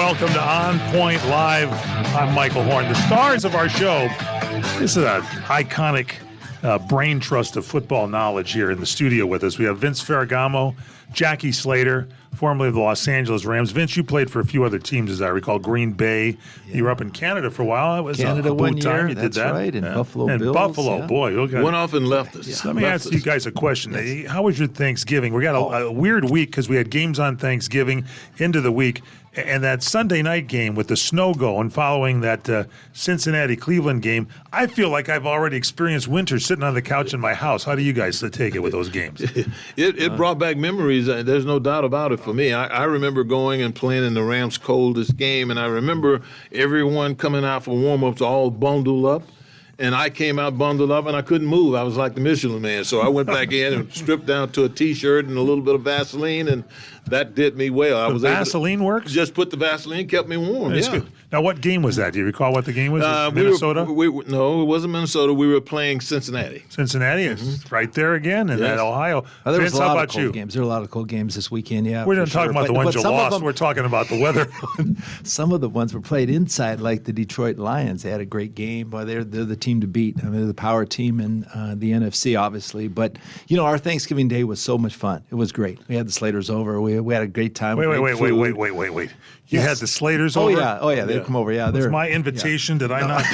welcome to On Point Live. I'm Michael Horn. The stars of our show, this is an iconic brain trust of football knowledge here in the studio with us. We have Vince Ferragamo, Jackie Slater, formerly of the Los Angeles Rams. Vince, you played for a few other teams, as I recall. Green Bay. Yeah. You were up in Canada for a while. It was Canada a one year. time you That's did that. right. And Buffalo and Bills. Buffalo, yeah. boy. Went off and left us. Yeah. Let me ask you guys a question. Yes. How was your Thanksgiving? We got a weird week because we had games on Thanksgiving into the week. And that Sunday night game with the snow going following that Cincinnati-Cleveland game, I feel like I've already experienced winter sitting on the couch in my house. How do you guys take it with those games? It brought back memories. There's no doubt about it for me. I remember going and playing in the Rams' coldest game, and I remember everyone coming out for warm-ups all bundled up. And I came out bundled up, and I couldn't move. I was like the Michelin Man. So I went back in and stripped down to a T-shirt and a little bit of Vaseline, and that did me well. Vaseline works? Just put the Vaseline, kept me warm. That's good. Now, what game was that? Do you recall what the game was? Minnesota? No, it wasn't Minnesota. We were playing Cincinnati. Cincinnati is right there again in that Ohio. There was Vince, a lot how of about cold you? games. There were a lot of cold games this weekend, yeah. We're not talking about the ones you lost. We're talking about the weather. Some of the ones were played inside, like the Detroit Lions. They had a great game. Boy, they're the team to beat. I mean, they're the power team in the NFC, obviously. But, our Thanksgiving Day was so much fun. It was great. We had the Slaters over. We had a great time. Wait. You had the Slaters over? Oh, yeah. They'd come over. Yeah, it was my invitation. Did I not?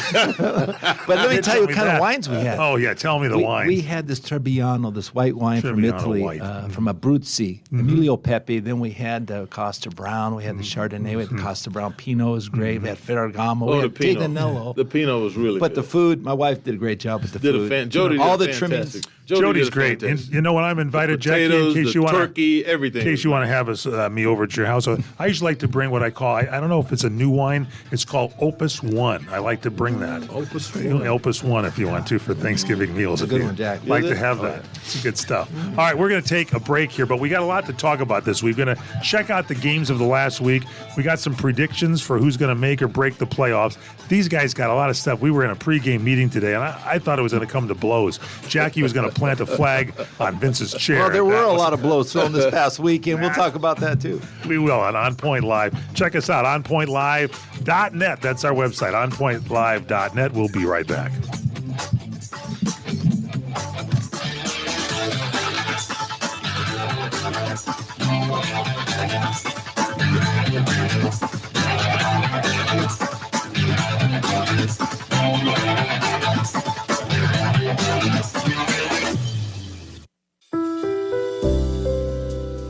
But let me tell you what kind of wines we had. Oh, yeah. Tell me the wines. We had this Trebbiano, this white wine from Italy, from Abruzzi, Emilio Pepe. Then we had Costa Brown. We had the Chardonnay. We had the Costa Brown Pinot was great. We had Ferragamo. We had Tignanello. The Pinot was really But good. the food, my wife did a great job with the food. Jody all did the trimmings. Jody's great. And you know when I'm invited, potatoes, Jackie, in case you want turkey, everything. In case you want to have me over at your house, I usually like to bring what I call, I don't know if it's a new wine, it's called Opus One. I like to bring that. Opus One. Opus One if you want to for Thanksgiving meals. It's a good one, Jack. Like to have that. It's good stuff. All right, we're going to take a break here, but we got a lot to talk about this week. We're going to check out the games of the last week. We got some predictions for who's going to make or break the playoffs. These guys got a lot of stuff. We were in a pregame meeting today, and I thought it was going to come to blows. Jackie was going to plant a flag on Vince's chair. Well, there were a lot of blows thrown this past weekend. We'll talk about that, too. We will on Point Live. Check us out, onpointlive.net. That's our website, onpointlive.net. We'll be right back.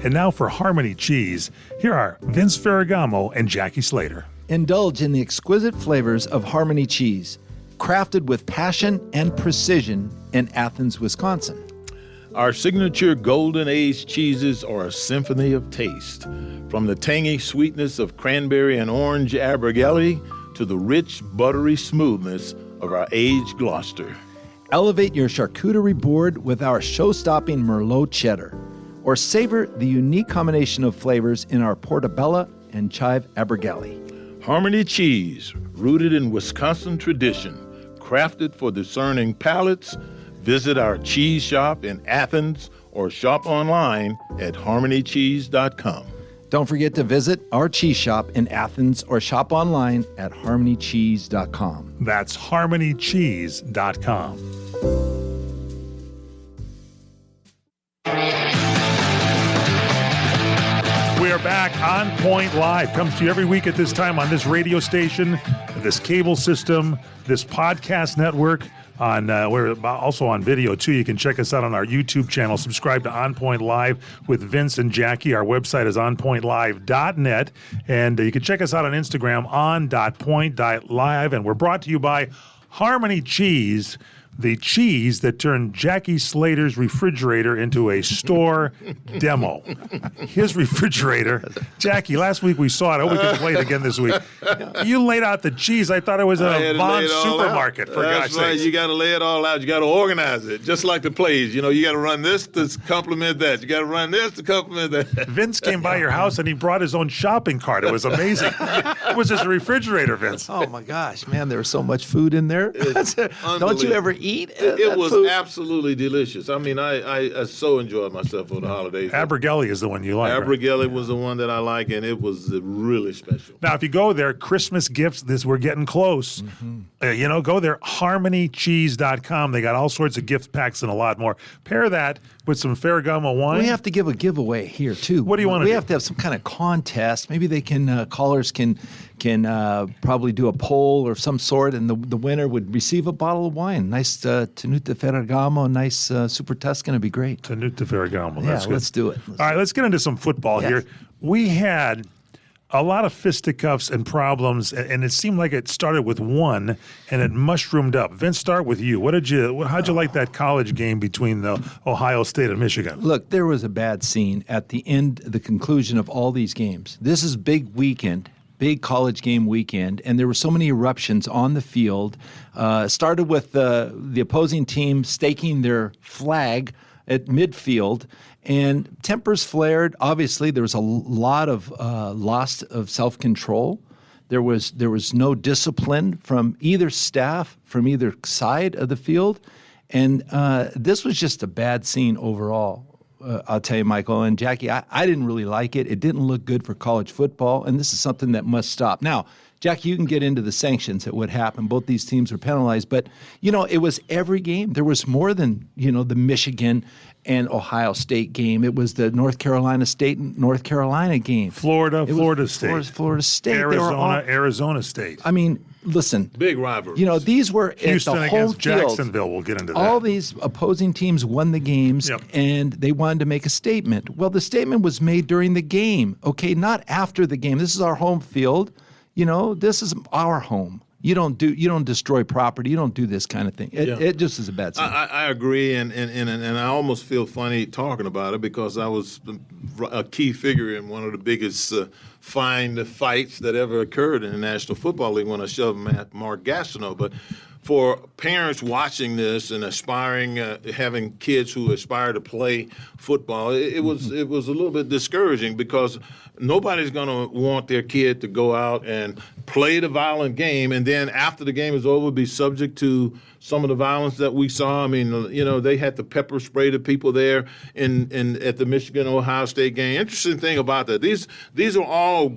And now for Harmony Cheese, here are Vince Ferragamo and Jackie Slater. Indulge in the exquisite flavors of Harmony Cheese, crafted with passion and precision in Athens, Wisconsin. Our signature golden aged cheeses are a symphony of taste. From the tangy sweetness of cranberry and orange Abergele to the rich, buttery smoothness of our aged Gloucester. Elevate your charcuterie board with our show-stopping Merlot cheddar, or savor the unique combination of flavors in our Portobello and Chive Abergele. Harmony Cheese, rooted in Wisconsin tradition, crafted for discerning palates. Visit our cheese shop in Athens or shop online at harmonycheese.com. Don't forget to visit our cheese shop in Athens or shop online at harmonycheese.com. That's harmonycheese.com. We are back on Point Live. Comes to you every week at this time on this radio station, this cable system, this podcast network. We're also on video, too. You can check us out on our YouTube channel. Subscribe to On Point Live with Vince and Jackie. Our website is onpointlive.net. And you can check us out on Instagram, on.point.live. And we're brought to you by Harmony Cheese, the cheese that turned Jackie Slater's refrigerator into a store demo. His refrigerator. Jackie, last week we saw it. I hope we can play it again this week. You laid out the cheese. I thought it was a Vons supermarket, for God's sake. Right. You got to lay it all out. You got to organize it, just like the plays. You got to run this to complement that. You got to run this to complement that. Vince came by your house and he brought his own shopping cart. It was amazing. It was his refrigerator, Vince. Oh, my gosh, man, there was so much food in there. Don't you ever eat? It was food? absolutely delicious. I mean, I so enjoyed myself for the holidays. Abergelli is the one you like. Right? Abergelli was the one that I like, and it was really special. Now, if you go there, Christmas gifts, we're getting close. Go there, harmonycheese.com. They got all sorts of gift packs and a lot more. Pair that with some Ferragamo wine. We have to give a giveaway here, too. What do you want to do? We have to have some kind of contest. Maybe they can, callers can probably do a poll or some sort, and the winner would receive a bottle of wine. Nice Tenuta Ferragamo, nice Super Tuscan. It'd be great. Tenuta Ferragamo. Yeah, That's good. let's do it. All right, let's get into some football here. We had a lot of fisticuffs and problems, and it seemed like it started with one, and it mushroomed up. Vince, start with you. How'd you like that college game between the Ohio State and Michigan? Look, there was a bad scene at the end, the conclusion of all these games. This is big weekend. Big college game weekend, and there were so many eruptions on the field. Started with the opposing team staking their flag at midfield, and tempers flared. Obviously, there was a lot of loss of self-control. There was no discipline from either staff, from either side of the field, and this was just a bad scene overall. I'll tell you, Michael and Jackie, I didn't really like it. It didn't look good for college football, and this is something that must stop. Now, Jackie, you can get into the sanctions that would happen. Both these teams were penalized, but, it was every game. There was more than, the Michigan and Ohio State game. It was the North Carolina State and North Carolina game. Florida State. Florida State. Arizona State. I mean, listen. Big rivalries. These were Houston at the home against field. Jacksonville. We'll get into that. All these opposing teams won the games, and they wanted to make a statement. Well, the statement was made during the game, okay, not after the game. This is our home field. This is our home. You don't destroy property. You don't do this kind of thing. It just is a bad scene. I agree, and I almost feel funny talking about it because I was a key figure in one of the biggest fights that ever occurred in the National Football League when I shoved Mark Gastineau. But for parents watching this and aspiring, having kids who aspire to play football, it was a little bit discouraging because nobody's going to want their kid to go out and play the violent game and then after the game is over be subject to some of the violence that we saw. I mean, they had the pepper spray the people there at the Michigan-Ohio State game. Interesting thing about that, these are all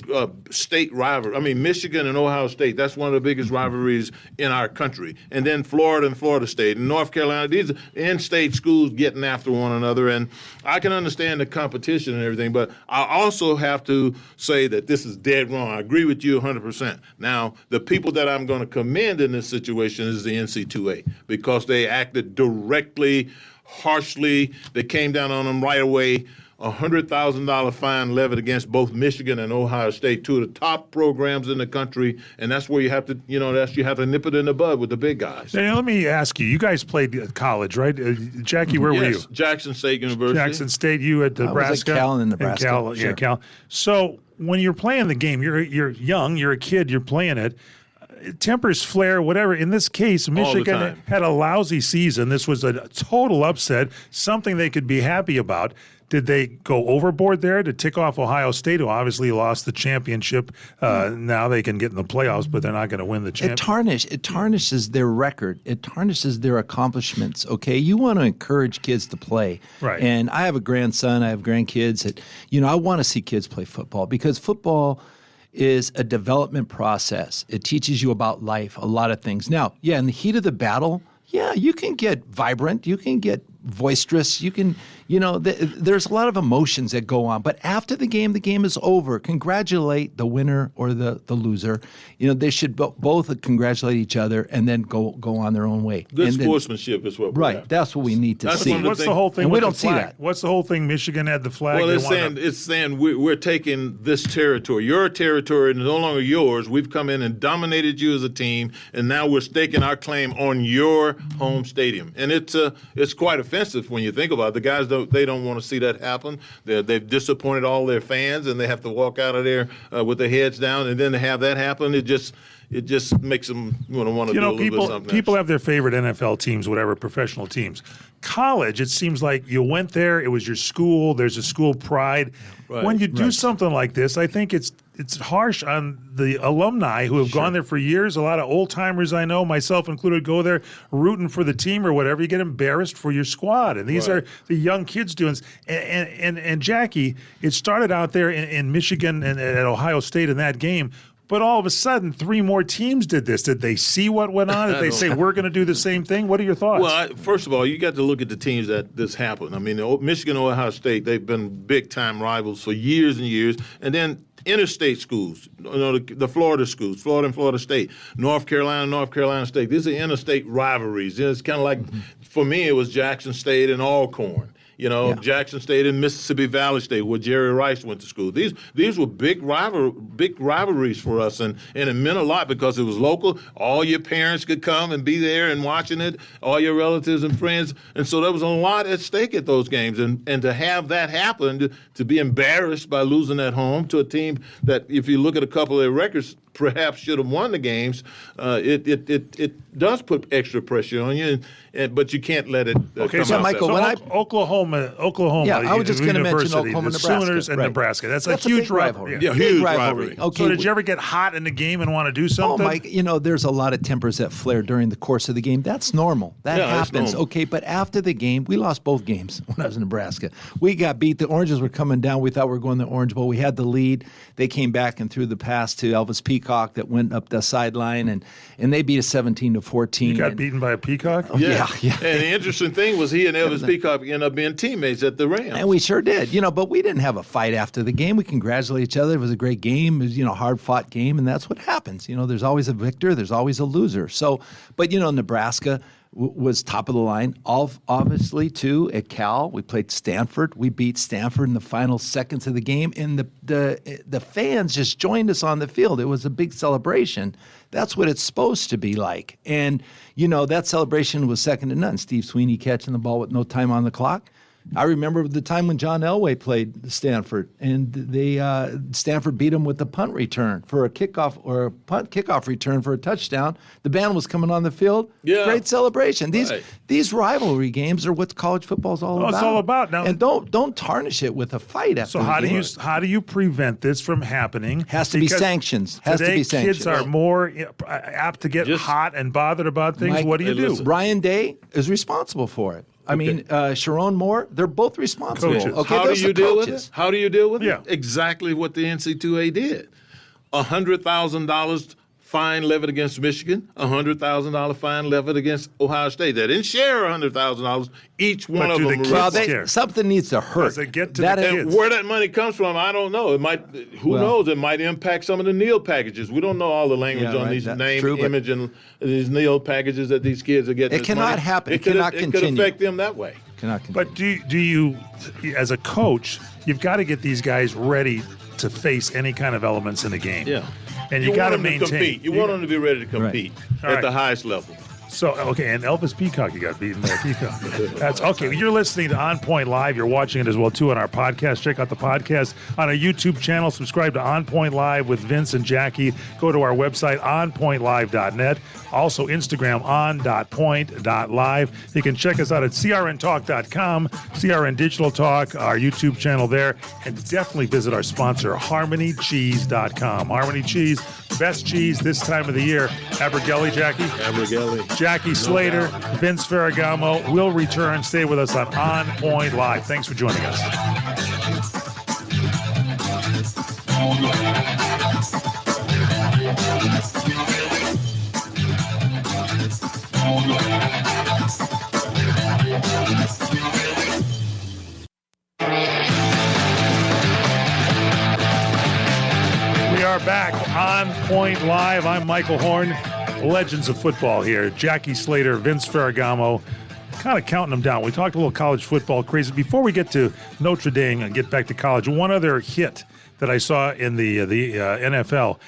state rivalries. I mean, Michigan and Ohio State, that's one of the biggest rivalries in our country. And then Florida and Florida State and North Carolina, these are in-state schools getting after one another. And I can understand the competition and everything, but I also have to say that this is dead wrong. I agree with you 100%. Now, the people that I'm going to commend in this situation is the NC2A because they acted directly, harshly. They came down on them right away. $100,000 fine levied against both Michigan and Ohio State, two of the top programs in the country, and that's where you have to, you have to nip it in the bud with the big guys. Now, let me ask you. You guys played college, right? Jackie, where were you? Jackson State University. Jackson State. You at Nebraska. I was at Cal in Nebraska. Cal, sure. Yeah, Cal. So when you're playing the game, you're young, you're a kid, you're playing it. Tempers flare, whatever. In this case, Michigan had a lousy season. This was a total upset, something they could be happy about. Did they go overboard there to tick off Ohio State, who obviously lost the championship? Now they can get in the playoffs, but they're not going to win the championship. It tarnishes their record. It tarnishes their accomplishments, okay? You want to encourage kids to play. Right. And I have a grandson. I have grandkids. I want to see kids play football because football is a development process. It teaches you about life, a lot of things. Now, in the heat of the battle, you can get vibrant. You can get boisterous. You can, there's a lot of emotions that go on. But after the game is over. Congratulate the winner or the loser. They should both congratulate each other and then go on their own way. Good sportsmanship is what we're after. That's what we need to see. What's the whole thing? And with we don't the see flag? that. What's the whole thing? Michigan had the flag. Well, it's saying we're taking this territory. Your territory is no longer yours. We've come in and dominated you as a team, and now we're staking our claim on your home stadium. And it's quite offensive when you think about it. The guys don't want to see that happen. They've disappointed all their fans, and they have to walk out of there with their heads down. And then to have that happen, it just makes them want to do a little bit something. People have their favorite NFL teams, whatever, professional teams. College, it seems like you went there. It was your school. There's a school pride. Right. When you do something like this, I think it's it's harsh on the alumni who have gone there for years. A lot of old timers I know, myself included, go there rooting for the team or whatever. You get embarrassed for your squad, and these are the young kids doing this. And Jackie, it started out there in Michigan and at Ohio State in that game. But all of a sudden, 3 more teams did this. Did they see what went on? Did they say, we're going to do the same thing? What are your thoughts? Well, first of all, you got to look at the teams that this happened. I mean, Michigan and Ohio State, they've been big-time rivals for years and years. And then interstate schools, the Florida schools, Florida and Florida State, North Carolina State. These are interstate rivalries. It's kind of like, for me, it was Jackson State and Alcorn. Jackson State and Mississippi Valley State, where Jerry Rice went to school. These were big rivalries for us, and it meant a lot because it was local. All your parents could come and be there and watching it, all your relatives and friends. And so there was a lot at stake at those games. And to have that happen, to be embarrassed by losing at home to a team that, if you look at a couple of their records, perhaps should have won the games, it does put extra pressure on you, but you can't let it come so out. Michael, Oklahoma. Yeah, I was just going to mention University, Oklahoma, the Nebraska. Sooners and Nebraska. That's a big huge rivalry. Yeah, huge rivalry. rivalry. Okay. So did you ever get hot in the game and want to do something? Oh, Mike, there's a lot of tempers that flare during the course of the game. That's normal. That happens. Normal. Okay, but after the game, we lost both games when I was in Nebraska. We got beat. The Oranges were coming down. We thought we were going to the Orange Bowl. We had the lead. They came back and threw the pass to Elvis Peacock that went up the sideline, and they beat us 17-14. You got beaten by a peacock? Yeah. And the interesting thing was he and Elvis Peacock ended up being teammates at the Rams. And we sure did, but we didn't have a fight after the game. We congratulated each other. It was a great game. It was, hard-fought game, and that's what happens. There's always a victor. There's always a loser. So, but, Nebraska was top of the line. Obviously, too, at Cal, we played Stanford. We beat Stanford in the final seconds of the game, and the fans just joined us on the field. It was a big celebration. That's what it's supposed to be like. And, that celebration was second to none. Steve Sweeney catching the ball with no time on the clock. I remember the time when John Elway played Stanford, and Stanford beat him with the punt return for a kickoff or a punt kickoff return for a touchdown. The band was coming on the field. Yeah. Great celebration. Right. These rivalry games are what college football is all about. It's all about now. And don't tarnish it with a fight after. So how do you prevent this from happening? Has to be sanctions. Today, kids are more apt to get hot and bothered about things. Mike, what do you do? listen. Ryan Day is responsible for it. I mean, Sharon Moore, they're both responsible. Coaches. Okay, How do those you are deal with coaches. it? How do you deal with Yeah. it? Exactly what the NC2A did. $100,000 fine levied against Michigan, $100,000 fine levied against Ohio State. They didn't share $100,000. Each one But of do them. the kids Well, care? something needs to hurt. Does it get to That the is- kids? Where that money comes from, I don't know. It might. Who knows? It might impact some of the NEAL packages. We don't know all the language Yeah, on right. these That's name, true, but- image, and these NEAL packages that these kids are getting. It this cannot money. happen. It could cannot It could continue. affect them that way. Cannot continue. But do you, as a coach, you've got to get these guys ready to face any kind of elements in the game. Yeah. And you got to want them maintain. compete. You want them to be ready to compete All at right. the highest level. So, okay, and Elvis Peacock, you got beaten by a peacock. That's okay. You're listening to On Point Live. You're watching it as well, too, on our podcast. Check out the podcast on our YouTube channel. Subscribe to On Point Live with Vince and Jackie. Go to our website, onpointlive.net. Also, Instagram, on.point.live. You can check us out at crntalk.com, CRN Digital Talk, our YouTube channel there. And definitely visit our sponsor, harmonycheese.com. Harmony Cheese, best cheese this time of the year. Abergelli, Jackie? Abergelli. Jackie Slater, Vince Ferragamo will return. Stay with us on Point Live. Thanks for joining us. We are back on Point Live. I'm Michael Horn. Legends of football here. Jackie Slater, Vince Ferragamo, kind of counting them down. We talked a little college football crazy. Before we get to Notre Dame and get back to college, one other hit that I saw in the NFL.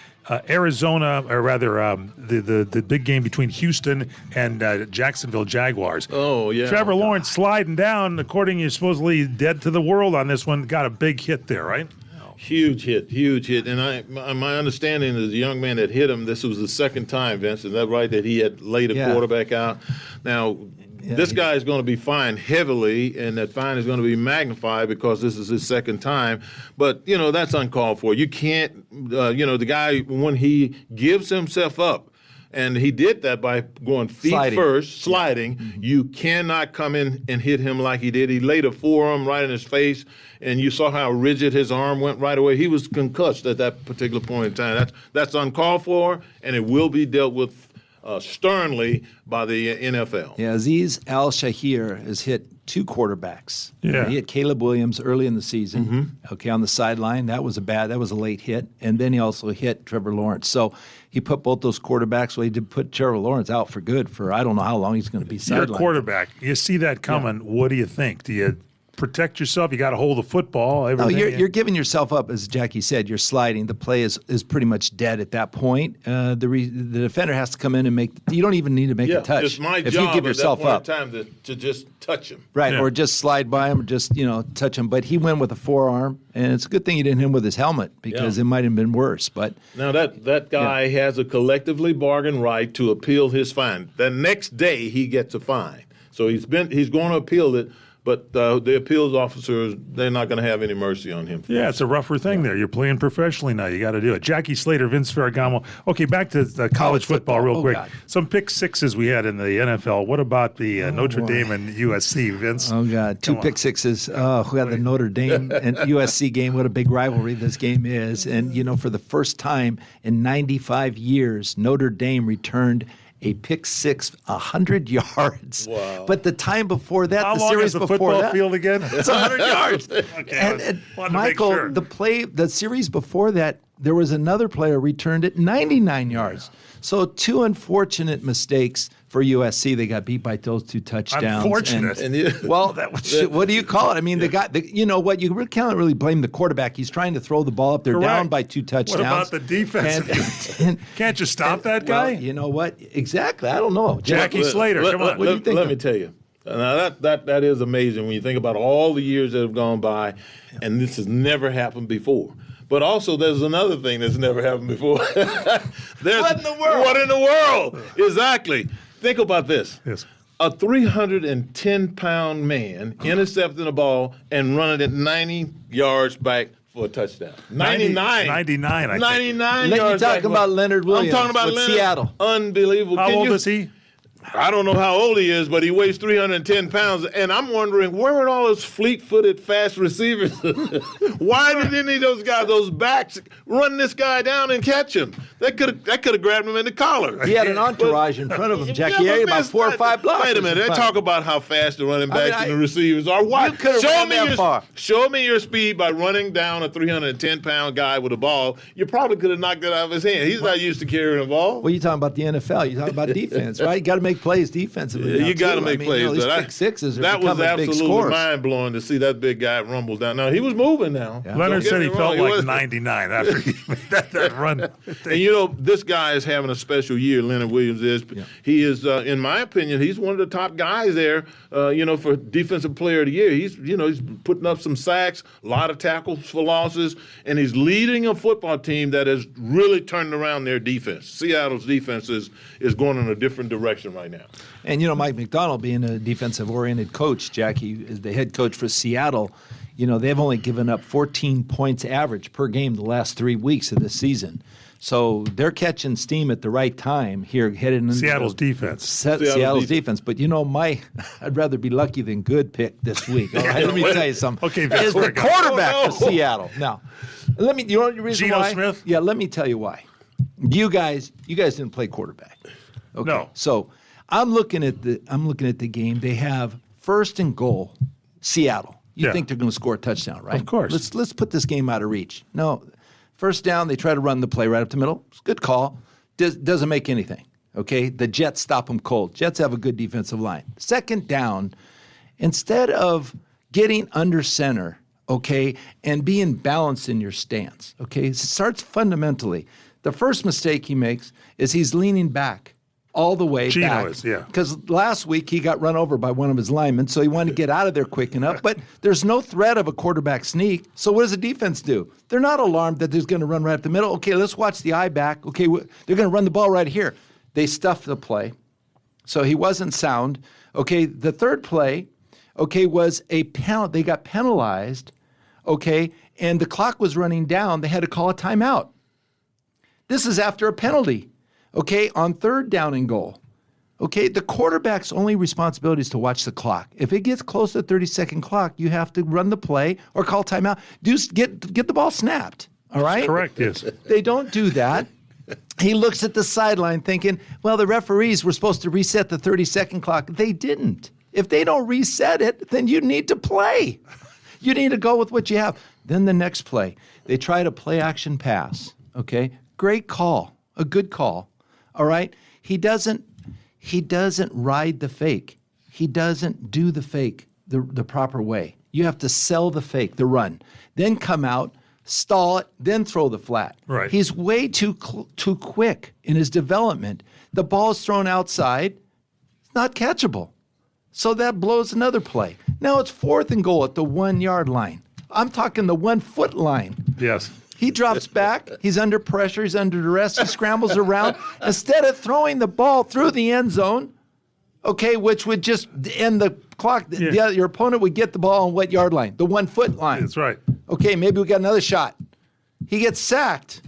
Arizona, or rather, the big game between Houston and Jacksonville Jaguars. Oh, yeah. Trevor Lawrence sliding down, according to supposedly dead to the world on this one, got a big hit there, right? Huge hit. And my understanding is the young man that hit him, this was the second time, Vince, is that right, that he had laid a quarterback out? Now, this guy is going to be fined heavily, and that fine is going to be magnified because this is his second time. But, that's uncalled for. You can't, the guy, when he gives himself up, and he did that by going feet first, sliding. Yeah. Mm-hmm. You cannot come in and hit him like he did. He laid a forearm right in his face, and you saw how rigid his arm went right away. He was concussed at that particular point in time. That's uncalled for, and it will be dealt with sternly by the NFL. Yeah, Aziz Al-Shahir has hit 2 quarterbacks. Yeah. He hit Caleb Williams early in the season, on the sideline. That was a late hit. And then he also hit Trevor Lawrence. So he put both those quarterbacks, he did put Trevor Lawrence out for good for I don't know how long he's going to be sidelined. You're a quarterback. You see that coming. Yeah. What do you think? Do you protect yourself? You got to hold the football. Everything. No, you're giving yourself up, as Jackie said. You're sliding. The play is pretty much dead at that point. The defender has to come in and make. You don't even need to make a touch. It's my if job you give yourself at that point in time to just touch him, right, or just slide by him, or just touch him. But he went with a forearm, and it's a good thing he didn't hit him with his helmet because it might have been worse. But now that guy has a collectively bargained right to appeal his fine. The next day he gets a fine, so he's going to appeal it. But the appeals officers, they're not going to have any mercy on him. Yeah, it's a rougher thing there. You're playing professionally now. You got to do it. Jackie Slater, Vince Ferragamo. Okay, back to college football real quick. God. Some pick sixes we had in the NFL. What about the Notre Dame and USC, Vince? Oh, God. 2 pick sixes. Oh, we had the Notre Dame and USC game. What a big rivalry this game is. And, for the first time in 95 years, Notre Dame returned a pick six, 100 yards. Wow. But the time before that, how the long series is the before football that, field again? It's 100 yards. Okay, and Michael, sure. the series before that, there was another player returned it 99 yards. So 2 unfortunate mistakes for USC. They got beat by those 2 touchdowns. Unfortunate. What do you call it? I mean, you can't really blame the quarterback. He's trying to throw the ball up. They're down by 2 touchdowns. What about the defense? Can't you stop that guy? Well, you know what? Exactly. I don't know. Jackie Slater, come on. What do you think? Let me tell you. Now, that is amazing when you think about all the years that have gone by, and this has never happened before. But also, there's another thing that's never happened before. What in the world? What in the world? Exactly. Think about this. Yes. A 310-pound man intercepting a ball and running it 90 yards back for a touchdown. 99. 99, I think. 99 You're yards talking back. about Leonard Williams. I'm talking about with Leonard. Seattle. Unbelievable. How old is he? I don't know how old he is, but he weighs 310 pounds. And I'm wondering, where were all those fleet-footed, fast receivers? Why did any of those guys, those backs, run this guy down and catch him? They could have grabbed him in the collar. He had an entourage in front of him, Jackie. Yeah, About 4 or 5 blocks. Wait a minute. They talk about how fast the running backs and the receivers are. Why? You could have run that far. Show me your speed by running down a 310-pound guy with a ball. You probably could have knocked it out of his hand. He's not used to carrying a ball. Well, you're talking about the NFL. You're talking about defense, right? You got to make plays defensively. You got to make plays. These pick sixes are that was becoming big absolutely scores. mind-blowing to see that big guy rumble down. Now, he was moving now. Yeah. Leonard said he felt like 99 after he made that run. And, this guy is having a special year, Leonard Williams is. Yeah. He is, in my opinion, he's one of the top guys there, for Defensive Player of the Year. He's putting up some sacks, a lot of tackles for losses, and he's leading a football team that has really turned around their defense. Seattle's defense is going in a different direction right now. And, Mike McDonald being a defensive-oriented coach, Jackie, is the head coach for Seattle. They've only given up 14 points average per game the last 3 weeks of this season. So they're catching steam at the right time here, heading into Seattle's defense. Seattle's defense. But I'd rather be lucky than good pick this week. All right, let me tell you something. Okay, is the quarterback for Seattle. Now, you know the reason Geno why? Smith? Yeah, let me tell you why. You guys didn't play quarterback. Okay. No. So I'm looking at the game. They have 1st and goal, Seattle. You think they're going to score a touchdown, right? Of course. Let's put this game out of reach. No. 1st down, they try to run the play right up the middle. It's a good call. Doesn't make anything, okay? The Jets stop them cold. Jets have a good defensive line. 2nd down, instead of getting under center, okay, and being balanced in your stance, okay, it starts fundamentally. The first mistake he makes is he's leaning back all the way Geno back. is, yeah. Because last week he got run over by one of his linemen, so he wanted to get out of there quick enough. But there's no threat of a quarterback sneak. So what does the defense do? They're not alarmed that there's going to run right up the middle. Okay, let's watch the eye back. Okay, they're going to run the ball right here. They stuff the play. So he wasn't sound. Okay, the third play, okay, was a penalty. They got penalized, okay, and the clock was running down. They had to call a timeout. This is after a penalty, okay, on third down and goal. Okay, the quarterback's only responsibility is to watch the clock. If it gets close to the 30-second clock, you have to run the play or call timeout. Get the ball snapped, all right? That's correct, yes. They don't do that. He looks at the sideline thinking, well, the referees were supposed to reset the 30-second clock. They didn't. If they don't reset it, then you need to play. You need to go with what you have. Then the next play, they try to play action pass, okay? Great call, a good call, all right? He doesn't ride the fake. He doesn't do the fake the proper way. You have to sell the fake, the run, then come out, stall it, then throw the flat. Right. He's way too quick in his development. The ball's thrown outside. It's not catchable. So that blows another play. Now it's 4th and goal at the 1-yard line. I'm talking the 1-foot line. Yes. He drops back. He's under pressure. He's under duress. He scrambles around. Instead of throwing the ball through the end zone, okay, which would just end the clock, your opponent would get the ball on what yard line? The 1-foot line. That's right. Okay, maybe we got another shot. He gets sacked,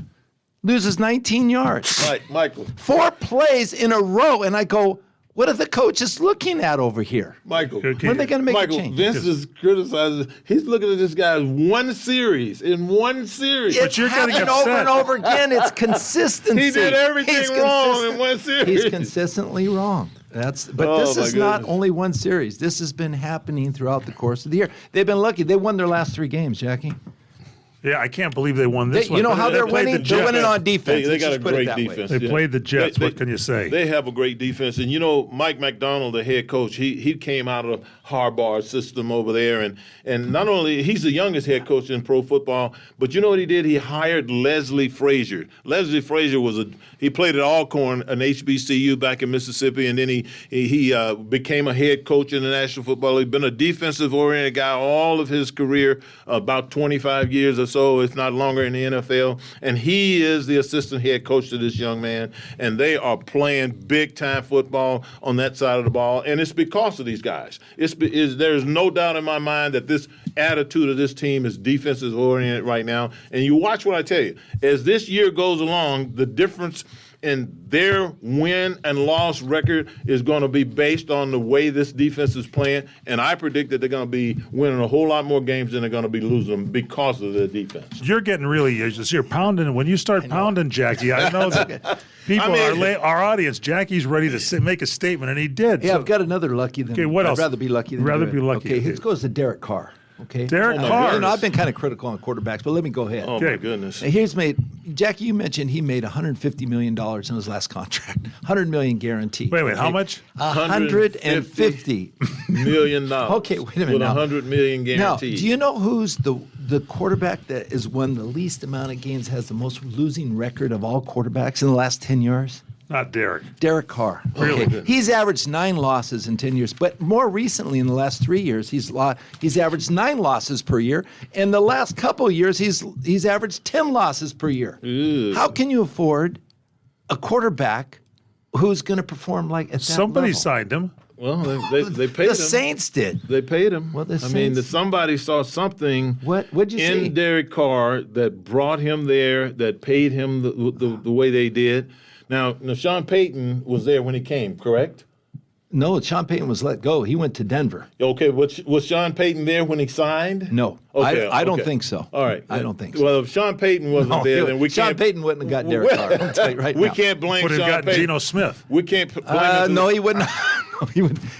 loses 19 yards. Michael. 4 plays in a row, and I go, what are the coaches looking at over here? Michael. Okay. When are they going to make a Michael, change? Vince is criticizing. He's looking at this guy as one series. It's you're getting happened upset. over and over again. It's consistency. He did everything He's wrong in one series. He's consistently wrong. This Oh, is my not goodness. only one series. This has been happening throughout the course of the year. They've been lucky. They won their last 3 games, Jackie. Yeah, I can't believe they won this one. You know how They they're played the winning? They're Jets. winning on defense. They Let's got just a put it great that way. defense. They played the Jets. What can you say? They have a great defense. And, Mike McDonald, the head coach, he came out of Harbaugh's system over there. And not only, he's the youngest head coach in pro football, but you know what he did? He hired Leslie Frazier. Leslie Frazier he played at Alcorn, an HBCU back in Mississippi, and then he became a head coach in the National Football League. Been a defensive-oriented guy all of his career, about 25 years or so, if not longer, in the NFL. And he is the assistant head coach to this young man, and they are playing big-time football on that side of the ball, and it's because of these guys. There's no doubt in my mind that this attitude of this team is defensive-oriented right now. And you watch what I tell you. As this year goes along, the difference in their win and loss record is going to be based on the way this defense is playing. And I predict that they're going to be winning a whole lot more games than they're going to be losing them because of their defense. You're getting you're pounding. When you start pounding, Jackie, I know that people, our audience, Jackie's ready to make a statement, and he did. Yeah, I've got another lucky than. Okay, what else? I'd rather be lucky than Rather good. be lucky. Okay, here goes to Derek Carr. Okay, Derek Carr. I've been kind of critical on quarterbacks, but let me go ahead. Oh, Okay. my goodness. Jackie, you mentioned he made $150 million in his last contract. $100 million guaranteed. Wait, how much? $150 million. Okay, wait a minute With now. $100 million Now, guaranteed. do you know who's the quarterback that has won the least amount of games, has the most losing record of all quarterbacks in the last 10 years? Not Derek. Derek Carr. Really? Okay. He's averaged 9 losses in 10 years, but more recently, in the last 3 years, he's averaged 9 losses per year. In the last couple of years, he's averaged 10 losses per year. Ew. How can you afford a quarterback who's going to perform like at that Somebody level? signed him. Well, they paid him. The Saints did. They paid him. Well, the I mean, Saints- somebody saw something What'd you see? in Derek Carr that brought him there, that paid him the way they did. Now, Sean Payton was there when he came, correct? No, Sean Payton was let go. He went to Denver. Okay, was Sean Payton there when he signed? No, Okay, I don't okay. think so. All right. I don't think so. Well, if Sean Payton wasn't there, then we Sean can't. Payton wouldn't have got Derek Carr. I'll tell you right we now. can't blame Would have Sean got Payton. Geno Smith. We can't blame him. No, he wouldn't.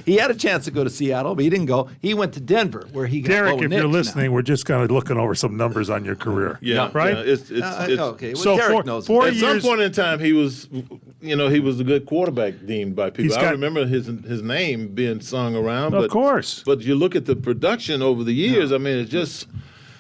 He had a chance to go to Seattle, but he didn't go. He went to Denver, where he got Derek, Bo if Nix you're now. listening, we're just kind of looking over some numbers on your career. Yeah, right? yeah, it's Okay, well, So Derek for- knows. for At some years- point in time, he was a good quarterback deemed by people. He's I got- remember his name being sung around. Of course. But you look at the production over the years. I mean, it's just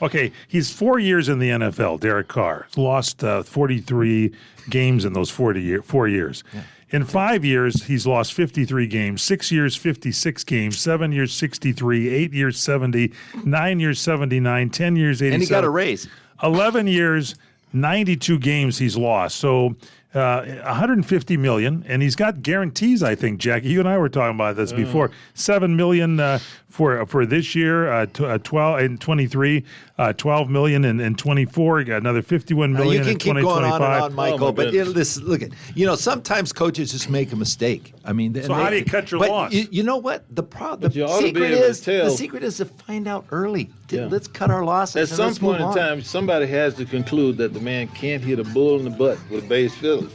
Okay, he's 4 years in the NFL, Derek Carr. Lost 43 games in those 4 years. Yeah. In 5 years, he's lost 53 games. 6 years, 56 games. 7 years, 63. 8 years, 70. 9 years, 79. 10 years, 87. And he got a raise. 11 years, 92 games he's lost. So $150 million, and he's got guarantees. I think, Jackie, you and I were talking about this before. $7 million for this year, 12 in 23, $12 million in 24. You got another $51 million in 2025. You can keep going on and on, Michael. But goodness. look at sometimes coaches just make a mistake. I mean, so how do you cut your loss? You know what the problem? you The ought to be able to tell. the secret is to find out early. Yeah. Let's cut our losses. At some point in time, somebody has to conclude that the man can't hit a bull in the butt with a base filler.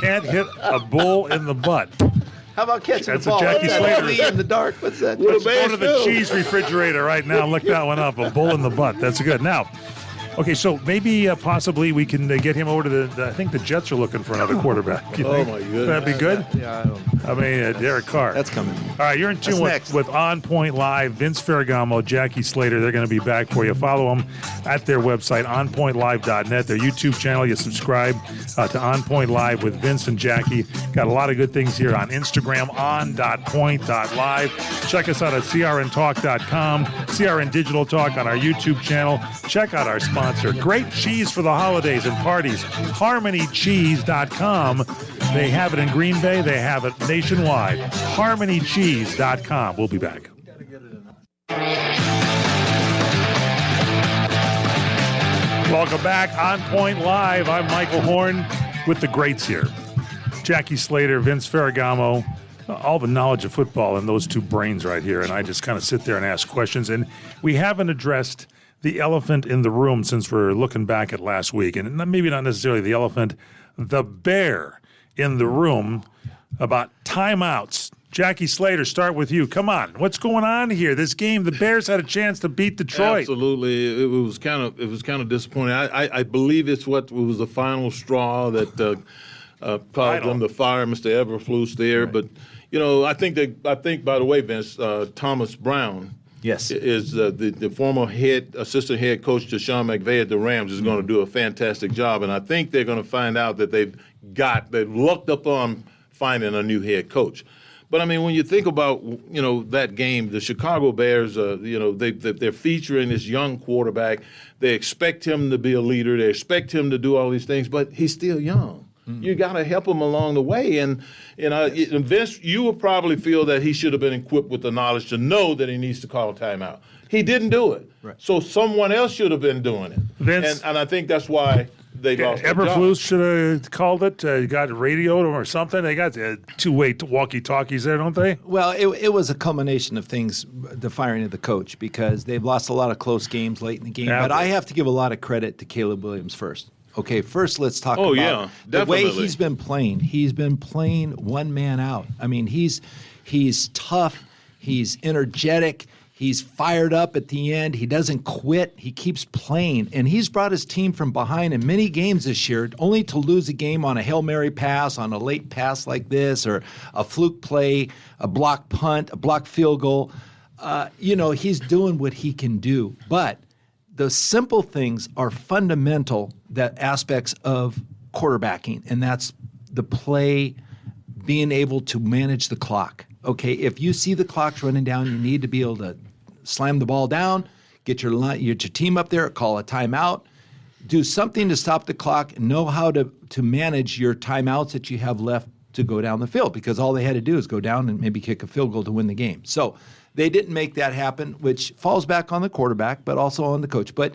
Can't hit a bull in the butt. How about catching That's the a ball? Jackie What's that? Slater. In the dark. What's that? With a Let's go base to the filler. cheese refrigerator right now. Look that one up. A bull in the butt. That's good. Now, okay, so maybe possibly we can get him over to I think the Jets are looking for another quarterback. You Oh, think? my goodness. That'd be good? Yeah, I don't. I mean, Derek Carr. That's coming. All right, you're in tune That's with next. On Point Live, Vince Ferragamo, Jackie Slater. They're going to be back for you. Follow them at their website, onpointlive.net, their YouTube channel. You subscribe to On Point Live with Vince and Jackie. Got a lot of good things here on Instagram, on.point.live. Check us out at crntalk.com, CRN Digital Talk on our YouTube channel. Check out our sponsor, great cheese for the holidays and parties, harmonycheese.com. They have it in Green Bay. They have it nationwide. harmonycheese.com. We'll be back. Welcome back. On Point Live. I'm Michael Horn with the greats here. Jackie Slater, Vince Ferragamo, all the knowledge of football in those two brains right here. And I just kind of sit there and ask questions. And we haven't addressed the elephant in the room since we're looking back at last week. And maybe not necessarily the elephant, the bear in the room about timeouts. Jackie Slater, start with you. Come on. What's going on here? This game, the Bears had a chance to beat Detroit. Absolutely, it was kind of disappointing. I believe it's what was the final straw that caused them to fire Mr. Eberflus there. Right. But I think by the way, Vince, Thomas Brown. Yes, is the former assistant head coach to Sean McVay at the Rams is going to do a fantastic job, and I think they're going to find out that they've lucked up on finding a new head coach. But I mean, when you think about that game, the Chicago Bears, they're featuring this young quarterback. They expect him to be a leader. They expect him to do all these things, but he's still young. You got to help him along the way. And Vince, you would probably feel that he should have been equipped with the knowledge to know that he needs to call a timeout. He didn't do it. Right. So someone else should have been doing it. Vince, and I think that's why they lost their job. Eberflus should have called it. Got radioed or something. They got two-way walkie-talkies there, don't they? Well, it was a culmination of things, the firing of the coach, because they've lost a lot of close games late in the game. Yeah, but I have to give a lot of credit to Caleb Williams first. Okay, first let's talk about the way he's been playing. He's been playing one man out. I mean, he's tough, he's energetic, he's fired up at the end. He doesn't quit. He keeps playing, and he's brought his team from behind in many games this year, only to lose a game on a Hail Mary pass, on a late pass like this, or a fluke play, a block punt, a block field goal. He's doing what he can do, but the simple things are fundamental aspects of quarterbacking, and that's the play, being able to manage the clock. Okay, if you see the clock's running down, you need to be able to slam the ball down, get your team up there, call a timeout, do something to stop the clock, and know how to manage your timeouts that you have left to go down the field, because all they had to do is go down and maybe kick a field goal to win the game. So they didn't make that happen, which falls back on the quarterback, but also on the coach. But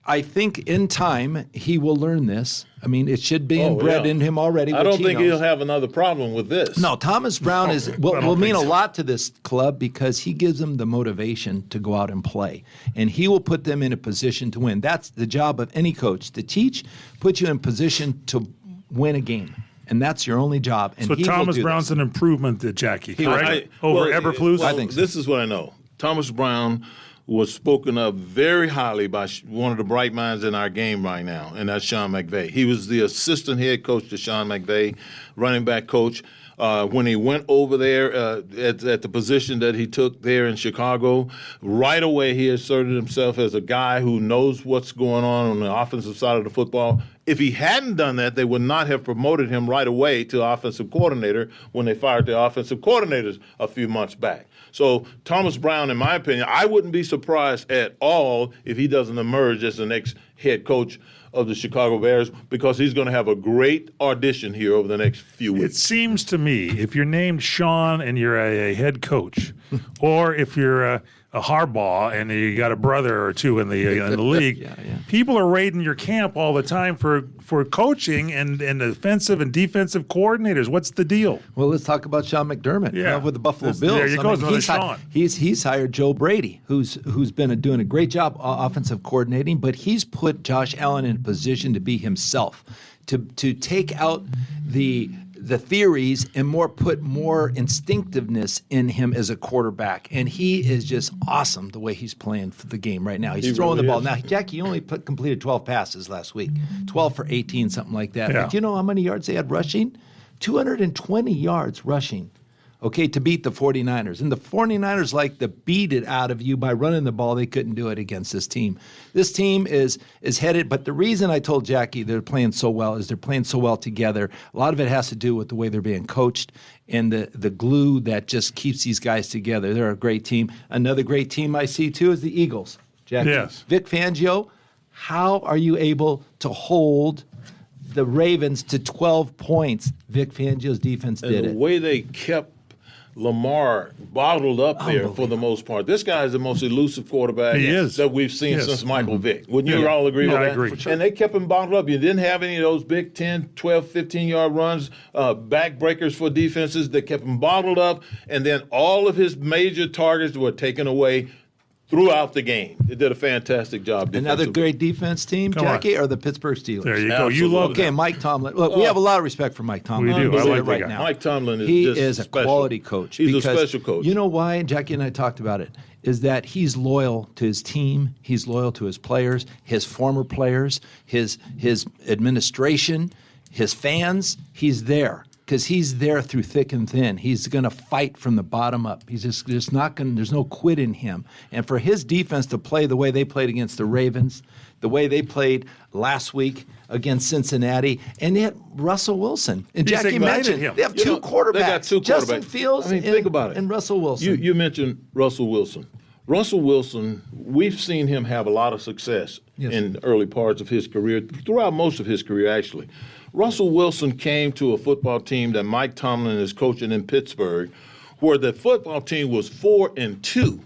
I think in time he will learn this. I mean, it should be inbred in him already. I don't think he'll have another problem with this. No, Thomas Brown will mean a lot to this club, because he gives them the motivation to go out and play, and he will put them in a position to win. That's the job of any coach, to teach, put you in position to win a game. And that's your only job. And so Thomas Brown's an improvement to Jackie, correct? Over Eberflus? I think so. This is what I know. Thomas Brown was spoken of very highly by one of the bright minds in our game right now, and that's Sean McVay. He was the assistant head coach to Sean McVay, running back coach. When he went over there at the position that he took there in Chicago, right away he asserted himself as a guy who knows what's going on the offensive side of the football. If he hadn't done that, they would not have promoted him right away to offensive coordinator when they fired the offensive coordinators a few months back. So Thomas Brown, in my opinion, I wouldn't be surprised at all if he doesn't emerge as the next head coach of the Chicago Bears, because he's going to have a great audition here over the next few It weeks. seems to me, if you're named Sean and you're a head coach, or if you're a Harbaugh and you got a brother or two in the league, people are raiding your camp all the time for coaching and offensive and defensive coordinators. What's the deal? Well, let's talk about Sean McDermott with the Buffalo Bills. There you go, another Sean. He's hired Joe Brady, who's been doing a great job offensive coordinating, but he's put Josh Allen in a position to be himself, to take out the theories and put more instinctiveness in him as a quarterback. And he is just awesome the way he's playing for the game right now. He's throwing the ball. Now, Jack, he only completed 12 passes last week, 12 for 18, something like that. Yeah. But you know how many yards they had rushing? 220 yards rushing. Okay, to beat the 49ers. And the 49ers like to beat it out of you by running the ball. They couldn't do it against this team. This team is headed, but the reason I told Jackie they're playing so well is they're playing so well together. A lot of it has to do with the way they're being coached and the glue that just keeps these guys together. They're a great team. Another great team I see, too, is the Eagles. Jackie. Yes. Vic Fangio, how are you able to hold the Ravens to 12 points? Vic Fangio's defense did And the way they kept Lamar bottled up there for the most part. This guy is the most elusive quarterback that we've seen since Michael Vick. Wouldn't you all agree with that? I agree. And they kept him bottled up. You didn't have any of those big 10, 12, 15-yard runs, backbreakers for defenses. They kept him bottled up, and then all of his major targets were taken away throughout the game. They did a fantastic job. Another great defense team, Jackie, or the Pittsburgh Steelers? There you go. You love Okay, Mike Tomlin. Look, we have a lot of respect for Mike Tomlin. We do. I like right that guy. now. Mike Tomlin is he just is a special. quality coach. He's a because special coach. You know why? And Jackie and I talked about it. Is that he's loyal to his team. He's loyal to his players, his former players, his administration, his fans. He's there. Because he's there through thick and thin. He's going to fight from the bottom up. He's just not going. There's no quit in him. And for his defense to play the way they played against the Ravens, the way they played last week against Cincinnati, and yet Russell Wilson and He's Jackie mentioned him. they have two quarterbacks. They got two quarterbacks. Justin Fields. Think about it. And Russell Wilson. You mentioned Russell Wilson. Russell Wilson, we've seen him have a lot of success in early parts of his career, throughout most of his career, actually. Russell Wilson came to a football team that Mike Tomlin is coaching in Pittsburgh, where the football team was 4-2.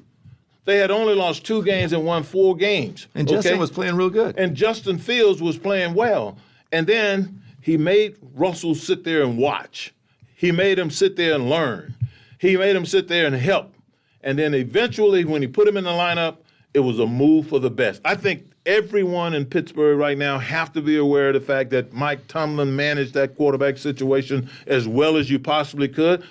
They had only lost 2 games and won 4 games. And Justin was playing real good. And Justin Fields was playing well. And then he made Russell sit there and watch. He made him sit there and learn. He made him sit there and help. And then eventually, when he put him in the lineup, it was a move for the best. I think everyone in Pittsburgh right now have to be aware of the fact that Mike Tomlin managed that quarterback situation as well as you possibly could.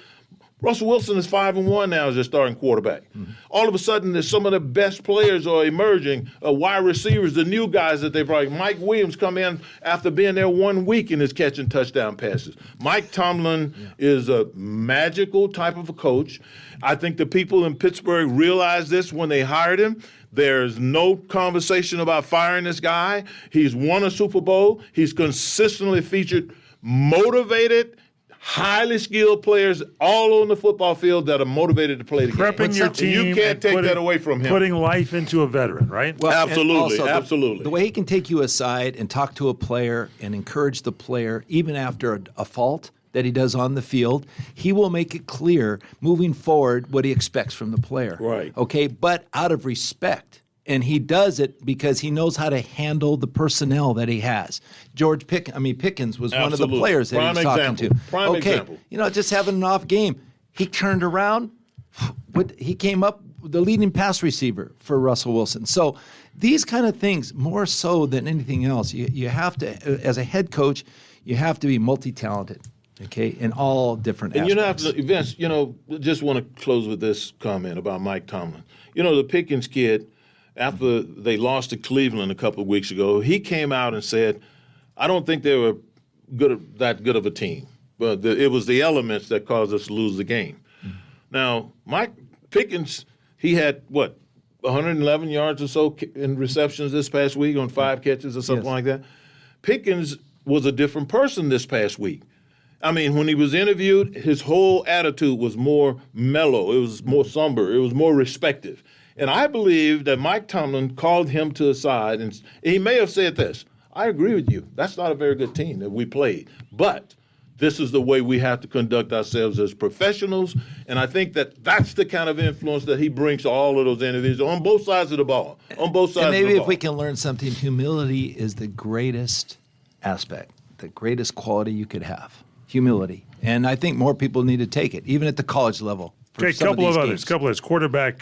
Russell Wilson is 5-1 now as their starting quarterback. Mm-hmm. All of a sudden, there's some of the best players are emerging, wide receivers, the new guys that they brought. Mike Williams come in after being there 1 week and is catching touchdown passes. Mike Tomlin is a magical type of a coach. I think the people in Pittsburgh realized this when they hired him. There's no conversation about firing this guy. He's won a Super Bowl. He's consistently featured motivated, highly skilled players all on the football field that are motivated to play the game. Prepping your team. You can't take that away from him. Putting life into a veteran, right? Well, absolutely, also, absolutely. The way he can take you aside and talk to a player and encourage the player, even after a fault that he does on the field, he will make it clear moving forward what he expects from the player. Right. Okay, but out of respect. And he does it because he knows how to handle the personnel that he has. Pickens was one of the players that he was talking to. Prime example. Just having an off game. He turned around. He came up the leading pass receiver for Russell Wilson. So these kind of things, more so than anything else, you have to, as a head coach, you have to be multi-talented. Okay, in all different aspects. And Vince, just want to close with this comment about Mike Tomlin. The Pickens kid, after they lost to Cleveland a couple of weeks ago, he came out and said, I don't think they were that good of a team. But it was the elements that caused us to lose the game. Mm-hmm. Now, Mike Pickens, he had, 111 yards or so in receptions this past week on 5 catches or something like that. Pickens was a different person this past week. I mean, when he was interviewed, his whole attitude was more mellow. It was more somber. It was more respectful. And I believe that Mike Tomlin called him to the side, and he may have said this: I agree with you. That's not a very good team that we played. But this is the way we have to conduct ourselves as professionals. And I think that that's the kind of influence that he brings to all of those interviews on both sides of the ball. On both sides and maybe of the ball. if we can learn something, humility is the greatest aspect, the greatest quality you could have. Humility. And I think more people need to take it, even at the college level. Okay, a couple of others. Quarterback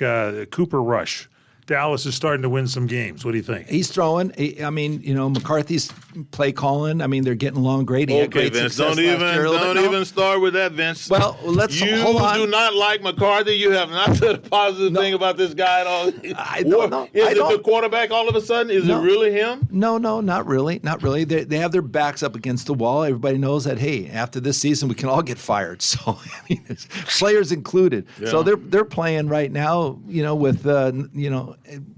Cooper Rush. Dallas is starting to win some games. What do you think? He's throwing. I mean, McCarthy's play calling. I mean, they're getting along great. He had great Vince, success don't last year. even start with that, Vince. Well, let's hold on. You do not like McCarthy. You have not said a positive thing about this guy at all. I don't know. Is it the quarterback all of a sudden? Is it really him? No, not really. Not really. They have their backs up against the wall. Everybody knows that, hey, after this season, we can all get fired. So, I mean, players included. Yeah. So they're playing right now, with,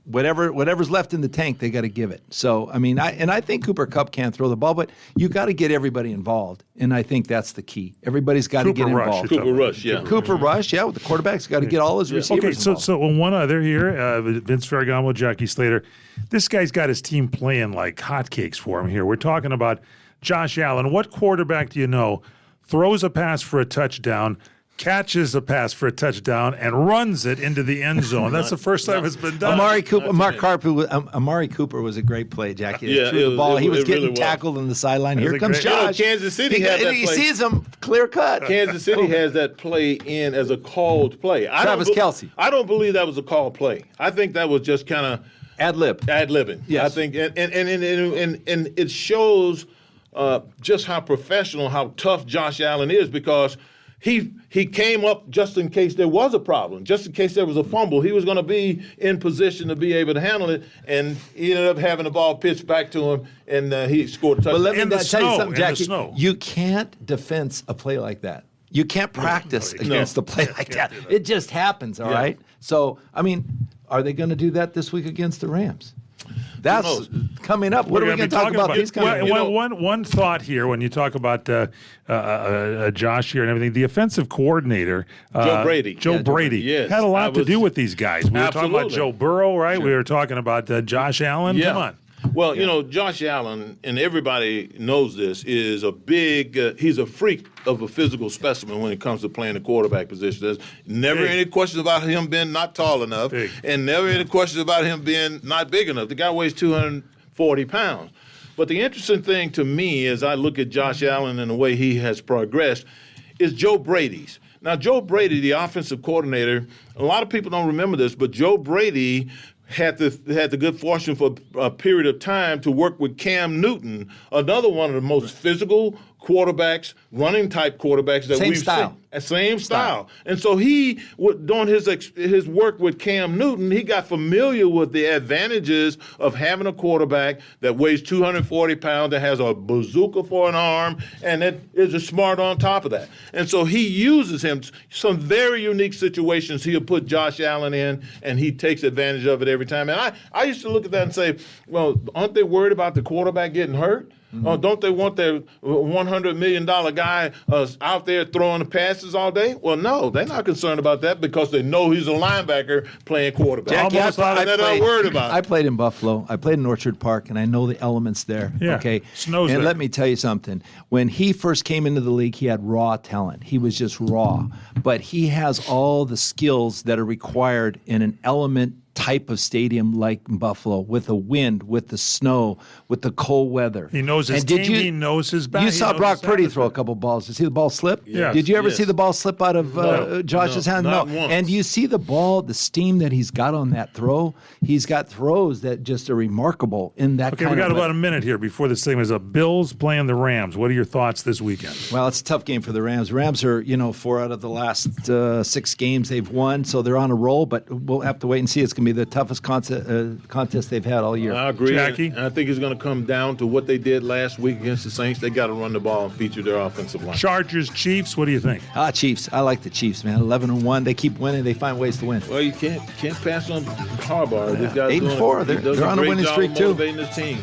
whatever's left in the tank, they got to give it. So, I mean, I think Cooper Kupp can't throw the ball, but you got to get everybody involved, and I think that's the key. Everybody's got to get involved. Cooper Rush, yeah. Cooper Rush, yeah. The quarterback's got to get all his receivers involved. So one other here, Vince Ferragamo, Jackie Slater. This guy's got his team playing like hotcakes for him here. We're talking about Josh Allen. What quarterback do you know throws a pass for a touchdown, catches a pass for a touchdown, and runs it into the end zone? That's the first time it's been done. Amari Cooper was a great play, Jackie. Yeah, threw the ball. He was getting really tackled on the sideline. Here comes Josh. Kansas City has that play. He sees him clear cut. Kansas City has that play in as a called play. Travis Kelce. I don't believe that was a called play. I think that was just kind of ad-libbing. Yes. I think, and it shows just how professional, how tough Josh Allen is, because he came up just in case there was a problem, just in case there was a fumble. He was going to be in position to be able to handle it, and he ended up having the ball pitched back to him, and he scored a touchdown. But let me tell you something, Jackie. Snow. You can't defense a play like that. You can't practice against a play like that. It just happens, all right? So, I mean, are they going to do that this week against the Rams? That's coming up. What are we going to talk about? One thought here when you talk about Josh here and everything. The offensive coordinator, Joe Brady. Yes, had a lot to do with these guys. We were talking about Joe Burrow, right? Sure. We were talking about Josh Allen. Yeah. Come on. Well, Josh Allen, and everybody knows this, is a big he's a freak of a physical specimen when it comes to playing the quarterback position. There's never any questions about him being not tall enough, and never any questions about him being not big enough. The guy weighs 240 pounds. But the interesting thing to me as I look at Josh Allen and the way he has progressed is Joe Brady's. Now, Joe Brady, the offensive coordinator, a lot of people don't remember this, but Joe Brady had the good fortune for a period of time to work with Cam Newton, another one of the most physical quarterbacks, running type quarterbacks that we've seen. Same style. And so he, doing his work with Cam Newton, he got familiar with the advantages of having a quarterback that weighs 240 pounds, that has a bazooka for an arm, and that is smart on top of that. And so he uses him. Some very unique situations he'll put Josh Allen in, and he takes advantage of it every time. And I used to look at that and say, well, aren't they worried about the quarterback getting hurt? Don't they want their $100 million guy out there throwing the passes all day? Well, no, they're not concerned about that because they know he's a linebacker playing quarterback. Jackie, they're not worried about it. I played in Buffalo. I played in Orchard Park, and I know the elements there. Yeah, okay, snows and there. let me tell you something. When he first came into the league, he had raw talent. He was just raw. But he has all the skills that are required in an element type of stadium like in Buffalo, with the wind, with the snow, with the cold weather. He knows his team. He knows his back. You saw Brock Purdy throw a couple balls. Did you see the ball slip? Yes. Did you ever see the ball slip out of Josh's hand? Not once. And you see the ball, the steam that he's got on that throw. He's got throws that just are remarkable in that kind of we got way. about a minute here before this thing is up. Bills playing the Rams. What are your thoughts this weekend? Well, it's a tough game for the Rams. Rams are, 4 out of the last 6 games they've won, so they're on a roll, but we'll have to wait and see. It's going to be the toughest contest they've had all year. I agree. Jackie? And I think it's going to come down to what they did last week against the Saints. They got to run the ball and feature their offensive line. Chargers, Chiefs. What do you think? Chiefs. I like the Chiefs, man. 11-1. They keep winning. They find ways to win. Well, you can't pass on Harbaugh. These guys 8-4. They're on a winning streak too. Motivating this team.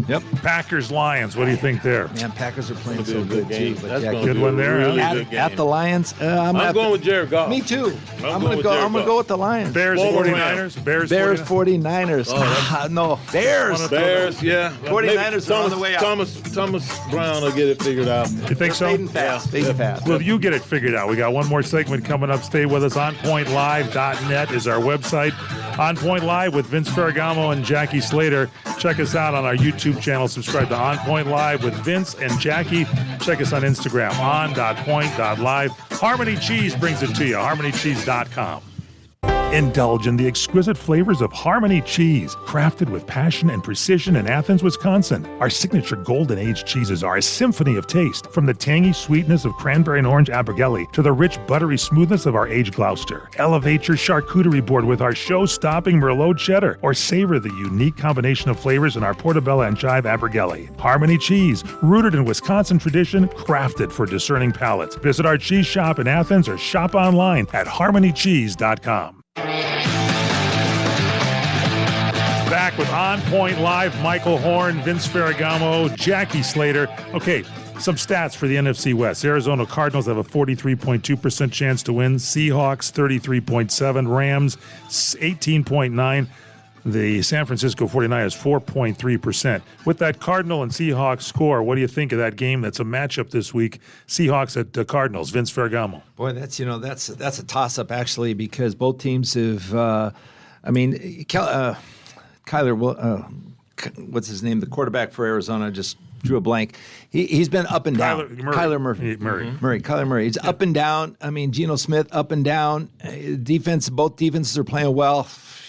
Yep. Packers Lions. What do you think there? Man, Packers are playing It's so gonna be a good good game. too. But That's yeah, gonna good be one a there, huh? really good game. at the Lions, I'm going with Jared Goff. Me too. I'm going gonna with go with the Lions. Bears Former 49ers. Bears 49ers. No, Bears. Bears, yeah. 49ers are on the way out. Thomas Brown will get it figured out. You think so? Fading fast. Fading fast. Well, you get it figured out. We got one more segment coming up. Stay with us. OnPointLive.net is our website. On Point Live with Vince Ferragamo and Jackie Slater. Check us out on our YouTube channel. Subscribe to On Point Live with Vince and Jackie. Check us on Instagram, on.point.live. Harmony Cheese brings it to you, harmonycheese.com. Indulge in the exquisite flavors of Harmony Cheese, crafted with passion and precision in Athens, Wisconsin. Our signature golden aged cheeses are a symphony of taste, from the tangy sweetness of cranberry and orange Abergele to the rich buttery smoothness of our aged Gloucester. Elevate your charcuterie board with our show-stopping Merlot cheddar, or savor the unique combination of flavors in our portobello and chive Abergele. Harmony Cheese, rooted in Wisconsin tradition, crafted for discerning palates. Visit our cheese shop in Athens or shop online at harmonycheese.com. Back with On Point Live, Michael Horn, Vince Ferragamo, Jackie Slater. Okay, some stats for the NFC West. Arizona Cardinals have a 43.2% chance to win. Seahawks, 33.7%. Rams, 18.9%. The San Francisco 49ers, 4.3%. With that Cardinal and Seahawks score, what do you think of that game? That's a matchup this week. Seahawks at the Cardinals. Vince Ferragamo. Boy, that's a toss-up actually, because both teams have. Kyler, what's his name? The quarterback for Arizona just drew a blank. He's been up and down. Kyler Murray. Kyler Murray. He's up and down. I mean, Geno Smith up and down. Both defenses are playing well.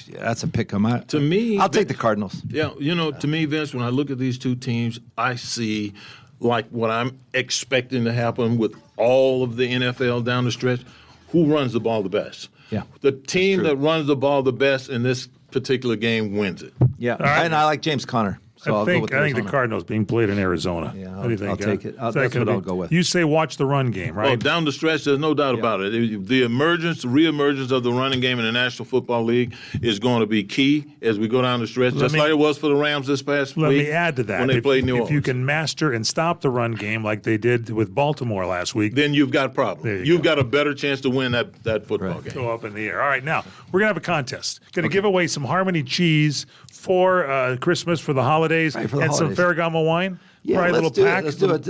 Yeah, that's a pick 'em. To me, I'll take the Cardinals. Yeah, to me, Vince, when I look at these two teams, I see like what I'm expecting to happen with all of the NFL down the stretch. Who runs the ball the best? Yeah, the team that runs the ball the best in this particular game wins it. Yeah, and I like James Conner. So I think the Cardinals being played in Arizona. Yeah, what do you think? I'll take it. That's what I'll go with. You say watch the run game, right? Oh, down the stretch, there's no doubt about it. The reemergence of the running game in the National Football League is going to be key as we go down the stretch, like it was for the Rams this past week. Let me add to that. When they played New Orleans. If you can master and stop the run game like they did with Baltimore last week, then you've got a problem. You've got a better chance to win that football game. Go up in the air. All right, now we're going to have a contest. Going to give away some Harmony Cheese for Christmas, for the holidays, and some Ferragamo wine. Yeah, Probably let's a little pack.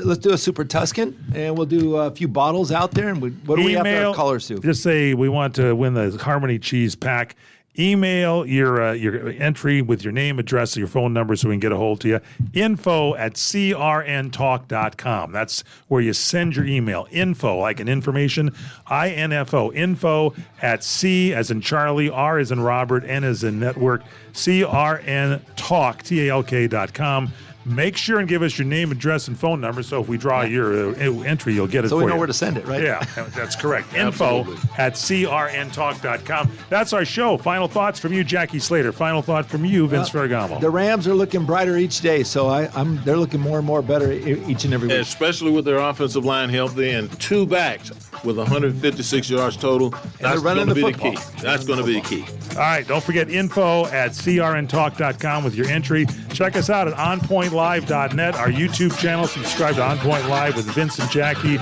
Let's do a Super Tuscan, and we'll do a few bottles out there. And what do we have to our callers to? Just say we want to win the Harmony Cheese pack. Email your entry with your name, address, your phone number so we can get a hold to you. info@crntalk.com. That's where you send your email. Info, like an information, INFO. Info@C as in Charlie, R as in Robert, N as in network, CRNtalk, TALK.com. Make sure and give us your name, address, and phone number, so if we draw your entry, you'll get it for you. So we know where to send it, right? Yeah, that's correct. Info@crntalk.com. That's our show. Final thoughts from you, Jackie Slater. Final thought from you, Vince Ferragamo. The Rams are looking brighter each day, so they're looking more and more better each and every week. Especially with their offensive line healthy and two backs with 156 yards total. That's going to be the key. That's going to be the key. All right, don't forget info@crntalk.com with your entry. Check us out at onpointlive.net, our YouTube channel. Subscribe to On Point Live with Vince and Jackie.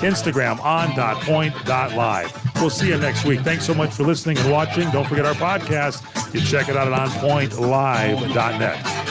Instagram, on.point.live. We'll see you next week. Thanks so much for listening and watching. Don't forget our podcast. You check it out at onpointlive.net.